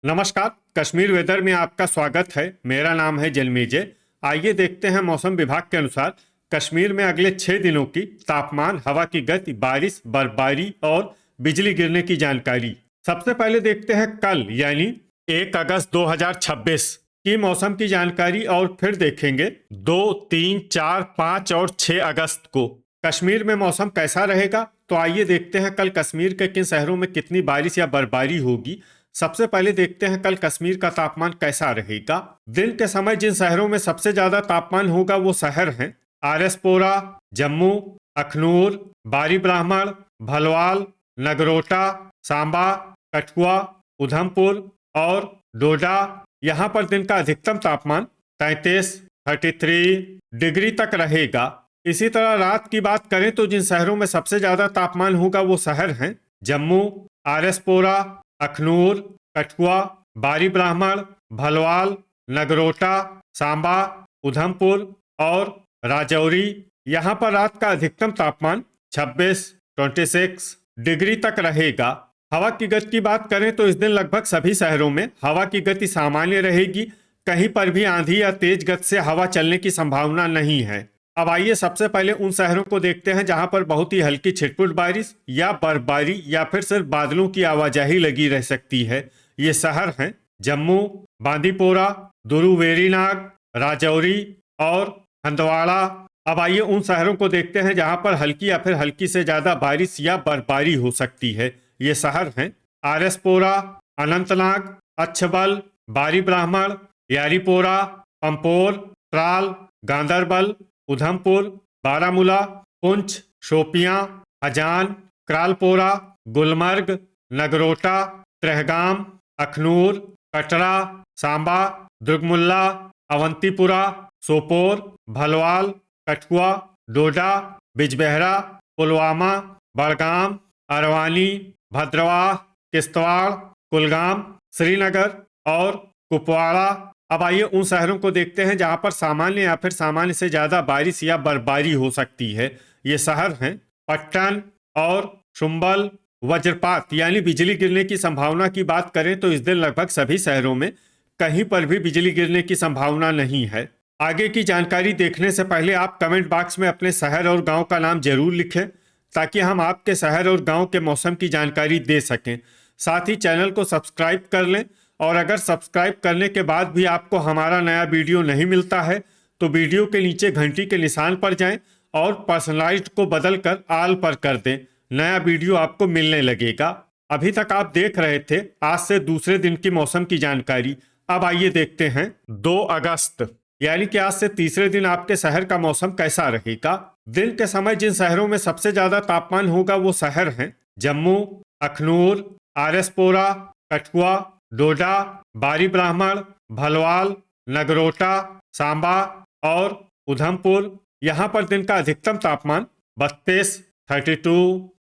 नमस्कार। कश्मीर वेदर में आपका स्वागत है। मेरा नाम है जलमेजय। आइए देखते हैं मौसम विभाग के अनुसार कश्मीर में अगले 6 दिनों की तापमान, हवा की गति, बारिश, बर्फबारी और बिजली गिरने की जानकारी। सबसे पहले देखते हैं कल यानी 1 अगस्त 2026 की मौसम की जानकारी और फिर देखेंगे 2, 3, 4, 5 और 6 अगस्त को कश्मीर में मौसम कैसा रहेगा। तो आइए देखते हैं कल कश्मीर के किन शहरों में कितनी बारिश या बर्फबारी होगी। सबसे पहले देखते हैं कल कश्मीर का तापमान कैसा रहेगा। दिन के समय जिन शहरों में सबसे ज्यादा तापमान होगा वो शहर हैं आरएसपोरा, जम्मू, अखनूर, बारी ब्राह्मण, भलवाल, नगरोटा, सांबा, कठुआ, उधमपुर और डोडा। यहाँ पर दिन का अधिकतम तापमान 33 डिग्री तक रहेगा। इसी तरह रात की बात करें तो जिन शहरों में सबसे ज्यादा तापमान होगा वो शहर हैं जम्मू, आरएसपोरा, अखनूर, कठुआ, बारी ब्राह्मण, भलवाल, नगरोटा, सांबा, उधमपुर और राजौरी। यहाँ पर रात का अधिकतम तापमान 26 डिग्री तक रहेगा। हवा की गति की बात करें तो इस दिन लगभग सभी शहरों में हवा की गति सामान्य रहेगी। कहीं पर भी आंधी या तेज गति से हवा चलने की संभावना नहीं है। अब आइए सबसे पहले उन शहरों को देखते हैं जहां पर बहुत ही हल्की छिटपुट बारिश या बर्फबारी या फिर सिर्फ बादलों की आवाजाही लगी रह सकती है। ये शहर हैं जम्मू, बांदीपोरा, दुरुवेरीनाग, राजौरी और हंदवाड़ा। अब आइए उन शहरों को देखते हैं जहां पर हल्की या फिर हल्की से ज्यादा बारिश या बर्फबारी हो सकती है। ये शहर हैं आरएसपोरा, अनंतनाग, अच्छबल, बारी ब्राह्मण, यारीपोरा, पंपोर, त्राल, गांदरबल, उधमपुर, बारामूला, पुंछ, शोपियां, अजान, क्रालपोरा, गुलमर्ग, नगरोटा, त्रेहगाम, अखनूर, कटरा, सांबा, दुर्गमुल्ला, अवंतीपुरा, सोपोर, भलवाल, कठुआ, डोडा, बिजबेहरा, पुलवामा, बड़गाम, अरवानी, भद्रवाह, किश्तवाड़, कुलगाम, श्रीनगर और कुपवाड़ा। अब आइए उन शहरों को देखते हैं जहां पर सामान्य या फिर सामान्य से ज्यादा बारिश या बर्फबारी हो सकती है। ये शहर हैं पट्टन और शुम्बल। वज्रपात यानी बिजली गिरने की संभावना की बात करें तो इस दिन लगभग सभी शहरों में कहीं पर भी बिजली गिरने की संभावना नहीं है। आगे की जानकारी देखने से पहले आप कमेंट बॉक्स में अपने शहर और गांव का नाम जरूर लिखें ताकि हम आपके शहर और गांव के मौसम की जानकारी दे सकें। साथ ही चैनल को सब्सक्राइब कर लें और अगर सब्सक्राइब करने के बाद भी आपको हमारा नया वीडियो नहीं मिलता है तो वीडियो के नीचे घंटी के निशान पर जाएं और पर्सनलाइज्ड को बदलकर ऑल पर कर दें। नया वीडियो आपको मिलने लगेगा। अभी तक आप देख रहे थे आज से दूसरे दिन की मौसम की जानकारी। अब आइए देखते हैं 2 अगस्त यानी कि आज से तीसरे दिन आपके शहर का मौसम कैसा रहेगा। दिन के समय जिन शहरों में सबसे ज्यादा तापमान होगा वो शहर हैं जम्मू, अखनूर, आरएसपोरा, कठुआ, डोडा, बारी ब्राह्मण, भलवाल, नगरोटा, सांबा और उधमपुर। यहाँ पर दिन का अधिकतम तापमान 32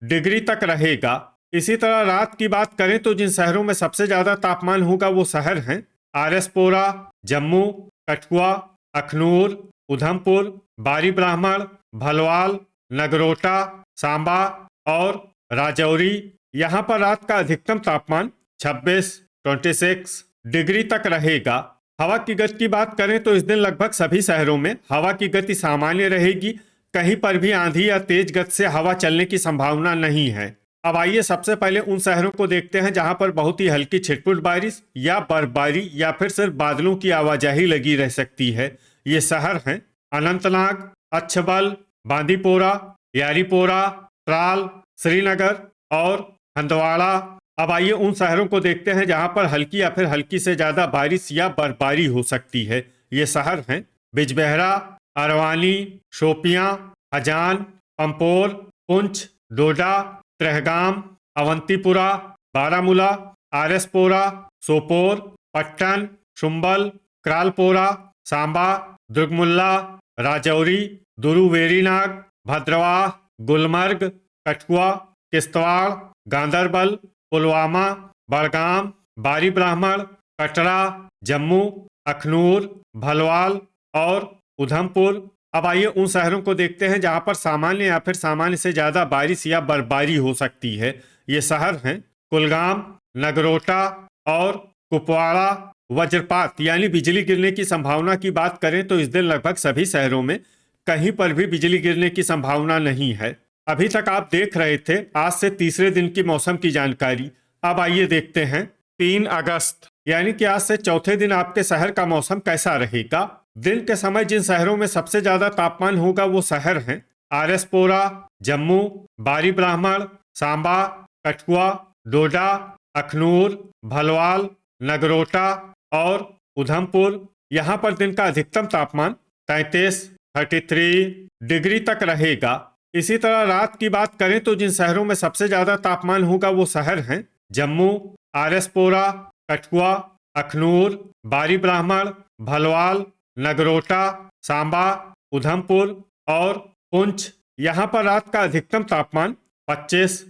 डिग्री तक रहेगा। इसी तरह रात की बात करें तो जिन शहरों में सबसे ज्यादा तापमान होगा वो शहर हैं आरएसपोरा, जम्मू, कठुआ, अखनूर, उधमपुर, बारी ब्राह्मण, भलवाल, नगरोटा, सांबा और राजौरी। यहाँ पर रात का अधिकतम तापमान 26 डिग्री तक रहेगा। हवा की गति की बात करें तो इस दिन लगभग सभी शहरों में हवा की गति सामान्य रहेगी। कहीं पर भी आंधी या तेज गति से हवा चलने की संभावना नहीं है। अब आइए सबसे पहले उन शहरों को देखते हैं जहां पर बहुत ही हल्की छिटपुट बारिश या बर्फबारी या फिर सिर्फ बादलों की आवाजाही लगी रह सकती है। ये शहर हैं अनंतनाग, अच्छबल, बांदीपोरा, यारीपोरा, त्राल, श्रीनगर और हंदवाड़ा। अब आइए उन शहरों को देखते हैं जहां पर हल्की या फिर हल्की से ज्यादा बारिश या बर्फबारी हो सकती है। ये शहर हैं बिजबेहरा, अरवानी, शोपियां, अजान, पंपोर, पुंछ, डोडा, त्रेहगाम, अवंतीपुरा, बारामूला, आरएसपोरा, सोपोर, पट्टन, शुम्बल, क्रालपोरा, सांबा, दुर्गमुल्ला, राजौरी, दुरुवेरीनाग, भद्रवाह, गुलमर्ग, कठुआ, किश्तवाड़, गांदरबल, पुलवामा, बड़गाम, बारी ब्राह्मण, कटरा, जम्मू, अखनूर, भलवाल और उधमपुर। अब आइए उन शहरों को देखते हैं जहां पर सामान्य या फिर सामान्य से ज्यादा बारिश या बर्फबारी हो सकती है। ये शहर हैं कुलगाम, नगरोटा और कुपवाड़ा वज्रपात यानी बिजली गिरने की संभावना की बात करें तो इस दिन लगभग सभी शहरों में कहीं पर भी बिजली गिरने की संभावना नहीं है। अभी तक आप देख रहे थे आज से तीसरे दिन की मौसम की जानकारी। अब आइए देखते हैं 3 अगस्त यानी कि आज से चौथे दिन आपके शहर का मौसम कैसा रहेगा। दिन के समय जिन शहरों में सबसे ज्यादा तापमान होगा वो शहर हैं आरएसपोरा, जम्मू, बारी ब्राह्मण, सांबा, कठुआ, डोडा, अखनूर, भलवाल, नगरोटा और उधमपुर। यहाँ पर दिन का अधिकतम तापमान 33 डिग्री तक रहेगा। इसी तरह रात की बात करें तो जिन शहरों में सबसे ज्यादा तापमान होगा वो शहर हैं जम्मू, आरएसपोरा, कठुआ, अखनूर, बारी ब्राह्मण, भलवाल, नगरोटा, सांबा, उधमपुर और पुंछ। यहाँ पर रात का अधिकतम तापमान 25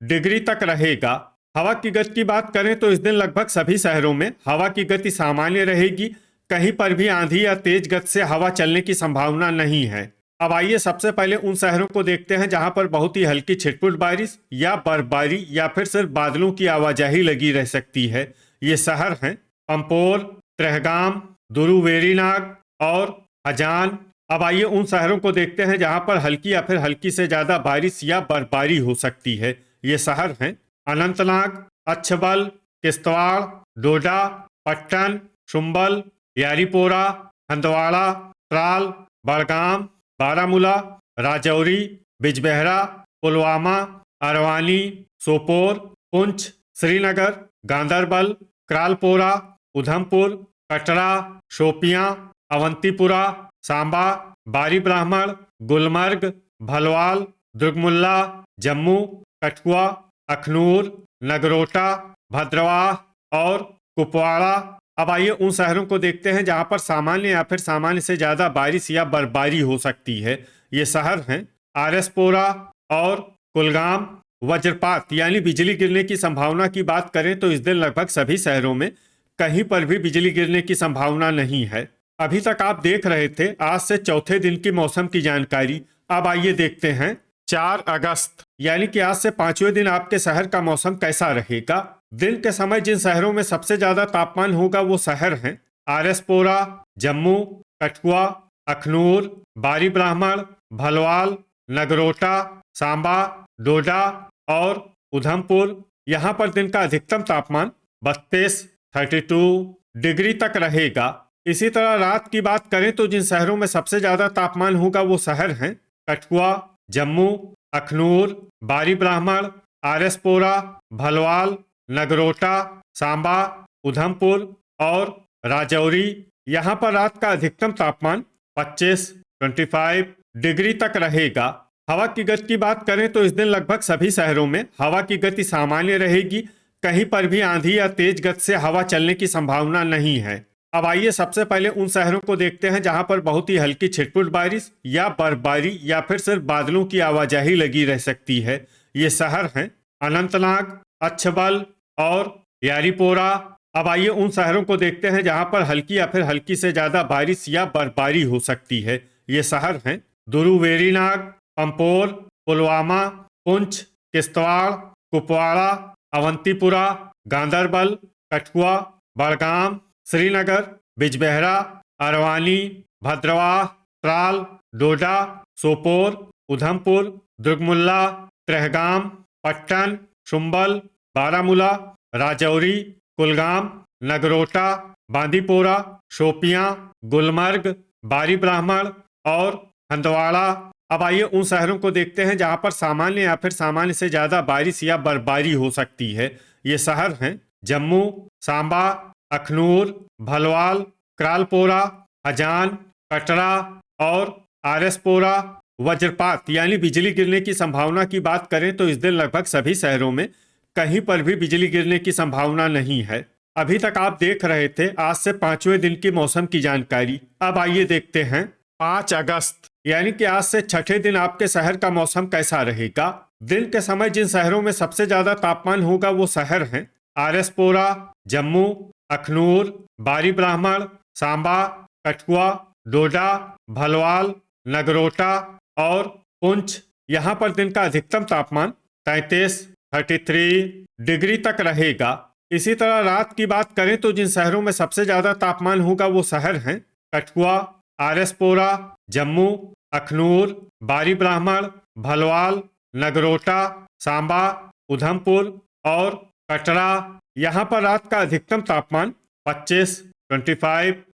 डिग्री तक रहेगा। हवा की गति की बात करें तो इस दिन लगभग सभी शहरों में हवा की गति सामान्य रहेगी। कहीं पर भी आंधी या तेज गति से हवा चलने की संभावना नहीं है। अब आइए सबसे पहले उन शहरों को देखते हैं जहां पर बहुत ही हल्की छिटपुट बारिश या बर्फबारी या फिर सिर्फ बादलों की आवाजाही लगी रह सकती है। ये शहर हैं पंपोर, त्रेहगाम, दुरुवेरीनाग और हजान। अब आइए उन शहरों को देखते हैं जहां पर हल्की या फिर हल्की से ज्यादा बारिश या बर्फबारी हो सकती है। ये शहर हैं अनंतनाग, अच्छबल, किश्तवाड़, डोडा, पट्टन, शुम्बल, यारीपोरा, हंदवाड़ा, त्राल, बड़गाम, बारामूला, राजौरी, बिजबेहरा, पुलवामा, अरवानी, सोपोर, पुंछ, श्रीनगर, गांदरबल, क्रालपोरा, उधमपुर, कटरा, शोपियां, अवंतीपुरा, सांबा, बारी ब्राह्मण, गुलमर्ग, भलवाल, दुर्गमुल्ला, जम्मू, कठुआ, अखनूर, नगरोटा, भद्रवाह और कुपवाड़ा। अब आइए उन शहरों को देखते हैं जहां पर सामान्य या फिर सामान्य से ज्यादा बारिश या बर्फबारी हो सकती है। ये शहर हैं आरएसपोरा और कुलगाम। वज्रपात यानी बिजली गिरने की संभावना की बात करें तो इस दिन लगभग सभी शहरों में कहीं पर भी बिजली गिरने की संभावना नहीं है। अभी तक आप देख रहे थे आज से चौथे दिन की मौसम की जानकारी। अब आइए देखते हैं 4 अगस्त यानी कि आज से पांचवें दिन आपके शहर का मौसम कैसा रहेगा। दिन के समय जिन शहरों में सबसे ज्यादा तापमान होगा वो शहर हैं आरएसपोरा, जम्मू, कठुआ, अखनूर, बारी ब्राह्मण, भलवाल, नगरोटा, सांबा, डोडा और उधमपुर। यहाँ पर दिन का अधिकतम तापमान 32 डिग्री तक रहेगा। इसी तरह रात की बात करें तो जिन शहरों में सबसे ज्यादा तापमान होगा वो शहर हैं कठुआ, जम्मू, अखनूर, बारी ब्राह्मण, आरएसपोरा, भलवाल, नगरोटा, सांबा, उधमपुर और राजौरी। यहाँ पर रात का अधिकतम तापमान 25 डिग्री तक रहेगा। हवा की गति की बात करें तो इस दिन लगभग सभी शहरों में हवा की गति सामान्य रहेगी। कहीं पर भी आंधी या तेज गति से हवा चलने की संभावना नहीं है। अब आइए सबसे पहले उन शहरों को देखते हैं जहां पर बहुत ही हल्की छिटपुट बारिश या बर्फबारी या फिर सिर्फ बादलों की आवाजाही लगी रह सकती है। ये शहर हैं अनंतनाग, अच्छबल और यारीपोरा। अब आइए उन शहरों को देखते हैं जहां पर हल्की या फिर हल्की से ज्यादा बारिश या बर्फबारी हो सकती है। ये शहर हैं दुरुवेरीनाग, पंपोर, पुलवामा, पुंछ, किश्तवाड़, कुपवाड़ा, अवंतीपुरा, गांदरबल, कठुआ, बड़गाम, श्रीनगर, बिजबेहरा, अरवानी, भद्रवाह, त्राल, डोडा, सोपोर, उधमपुर, दुर्गमुल्ला, त्रेहगाम, पट्टन, शुम्बल, बारामूला, राजौरी, कुलगाम, नगरोटा, बांदीपोरा, शोपियां, गुलमर्ग, बारी ब्राह्मण और हंदवाड़ा। अब आइए उन शहरों को देखते हैं जहां पर सामान्य या फिर सामान्य से ज्यादा बारिश या बर्फबारी हो सकती है। ये शहर हैं जम्मू, सांबा, अखनूर, भलवाल, क्रालपोरा, हजान, कटरा और आरएसपोरा। वज्रपात यानी बिजली गिरने की संभावना की बात करें तो इस दिन लगभग सभी शहरों में कहीं पर भी बिजली गिरने की संभावना नहीं है। अभी तक आप देख रहे थे आज से पांचवें दिन की मौसम की जानकारी। अब आइए देखते हैं 5 अगस्त यानी कि आज से छठे दिन आपके शहर का मौसम कैसा रहेगा। दिन के समय जिन शहरों में सबसे ज्यादा तापमान होगा वो शहर हैं आरएसपोरा, जम्मू, अखनूर, बारी ब्राह्मण, सांबा, कठुआ, डोडा, भलवाल, नगरोटा और पुंछ। यहाँ पर दिन का अधिकतम तापमान 33 डिग्री तक रहेगा। इसी तरह रात की बात करें तो जिन शहरों में सबसे ज्यादा तापमान होगा वो शहर हैं कठुआ, आरएसपोरा, जम्मू, अखनूर, बारी ब्राह्मण, भलवाल, नगरोटा, सांबा, उधमपुर और कटरा। यहाँ पर रात का अधिकतम तापमान 25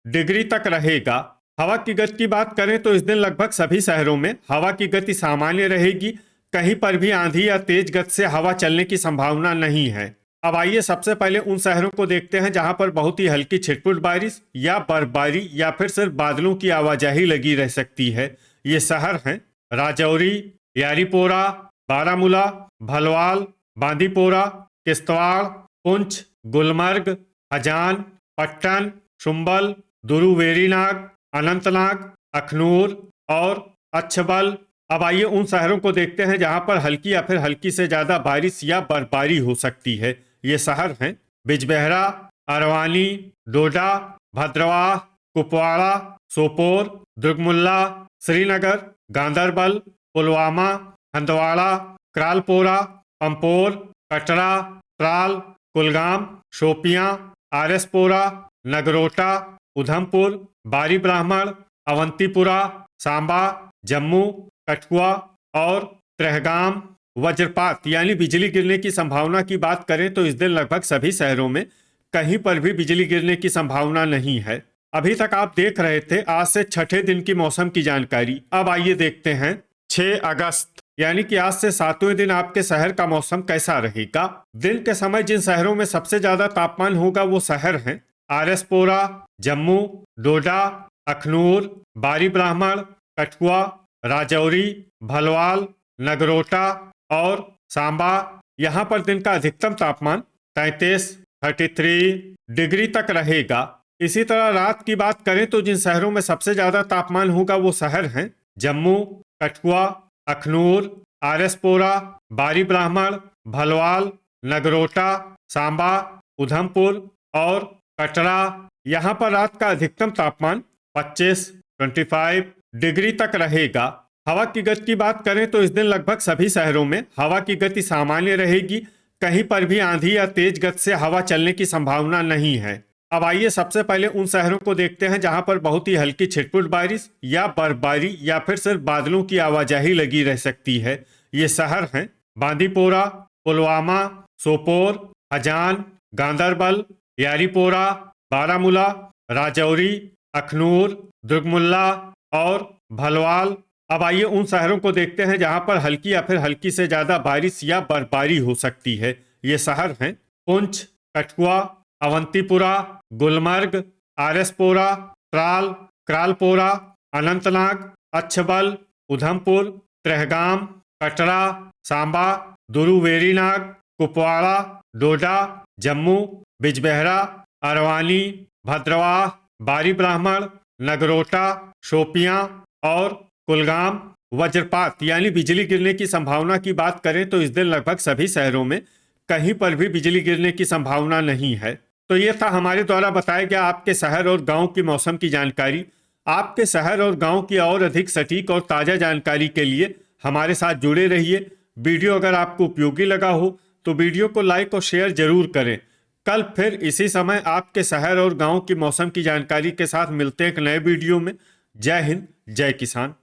डिग्री तक रहेगा। हवा की गति की बात करें तो इस दिन लगभग सभी शहरों में हवा की गति सामान्य रहेगी। कहीं पर भी आंधी या तेज गति से हवा चलने की संभावना नहीं है। अब आइए सबसे पहले उन शहरों को देखते हैं जहां पर बहुत ही हल्की छिटपुट बारिश या बर्फबारी या फिर सिर्फ बादलों की आवाजाही लगी रह सकती है। ये शहर हैं राजौरी, यारीपोरा, बारामूला, भलवाल, बांदीपोरा, किश्तवाड़, पुंछ, गुलमर्ग, हजान, पट्टन, शुम्बल, दुरुवेरीनाग, अनंतनाग, अखनूर और अच्छबल। अब आइए उन शहरों को देखते हैं जहां पर हल्की या फिर हल्की से ज्यादा बारिश या बर्फबारी हो सकती है। ये शहर हैं बिजबेहरा, अरवानी, डोडा, भद्रवाह, कुपवाड़ा, सोपोर, दुर्गमुल्ला, श्रीनगर, गांदरबल, पुलवामा, हंदवाड़ा, क्रालपोरा, पंपोर, कटरा, त्राल, कुलगाम, शोपियां, आरएसपोरा, नगरोटा, उधमपुर, बारी ब्राह्मण, अवंतीपुरा, सांबा, जम्मू, कठुआ और त्रेहगाम। वज्रपात यानी बिजली गिरने की संभावना की बात करें तो इस दिन लगभग सभी शहरों में कहीं पर भी बिजली गिरने की संभावना नहीं है। अभी तक आप देख रहे थे आज से छठे दिन की मौसम की जानकारी। अब आइए देखते हैं 6 अगस्त यानी कि आज से 7वें दिन आपके शहर का मौसम कैसा रहेगा। दिन के समय जिन शहरों में सबसे ज्यादा तापमान होगा वो शहर हैं आरएसपोरा, जम्मू, डोडा, अखनूर, बारी ब्राह्मण, कठुआ, राजौरी, भलवाल, नगरोटा और सांबा। यहाँ पर दिन का अधिकतम तापमान 33 डिग्री तक रहेगा। इसी तरह रात की बात करें तो जिन शहरों में सबसे ज्यादा तापमान होगा वो शहर हैं जम्मू, कठुआ, अखनूर, आरएसपोरा, बारी ब्राह्मण, भलवाल, नगरोटा, सांबा, उधमपुर और कटरा। यहाँ पर रात का अधिकतम तापमान 25 डिग्री तक रहेगा। हवा की गति की बात करें तो इस दिन लगभग सभी शहरों में हवा की गति सामान्य रहेगी। कहीं पर भी आंधी या तेज गति से हवा चलने की संभावना नहीं है। अब आइए सबसे पहले उन शहरों को देखते हैं जहां पर बहुत ही हल्की छिटपुट बारिश या बर्फबारी या फिर सिर्फ बादलों की आवाजाही लगी रह सकती है। ये शहर हैं बांदीपोरा, पुलवामा, सोपोर, हजान, गांदरबल, यारीपोरा, बारामूला, राजौरी, अखनूर, दुर्गमुल्ला और भलवाल। अब आइए उन शहरों को देखते हैं जहां पर हल्की या फिर हल्की से ज्यादा बारिश या बर्फबारी हो सकती है। ये शहर हैं पुंछ, कठुआ, अवंतीपुरा, गुलमर्ग, आरएसपोरा, त्राल, क्रालपोरा, अनंतनाग, अच्छबल, उधमपुर, त्रेहगाम, कटरा, सांबा, दुरुवेरीनाग, कुपवाड़ा, डोडा, जम्मू, बिजबेहरा, अरवानी, भद्रवाह, बारी ब्राह्मण, नगरोटा, शोपियां और कुलगाम। वज्रपात यानी बिजली गिरने की संभावना की बात करें तो इस दिन लगभग सभी शहरों में कहीं पर भी बिजली गिरने की संभावना नहीं है। तो ये था हमारे द्वारा बताया गया आपके शहर और गांव की मौसम की जानकारी। आपके शहर और गांव की और अधिक सटीक और ताज़ा जानकारी के लिए हमारे साथ जुड़े रहिए। वीडियो अगर आपको उपयोगी लगा हो तो वीडियो को लाइक और शेयर जरूर करें। कल फिर इसी समय आपके शहर और गांव की मौसम की जानकारी के साथ मिलते हैं एक नए वीडियो में। जय हिंद, जय किसान।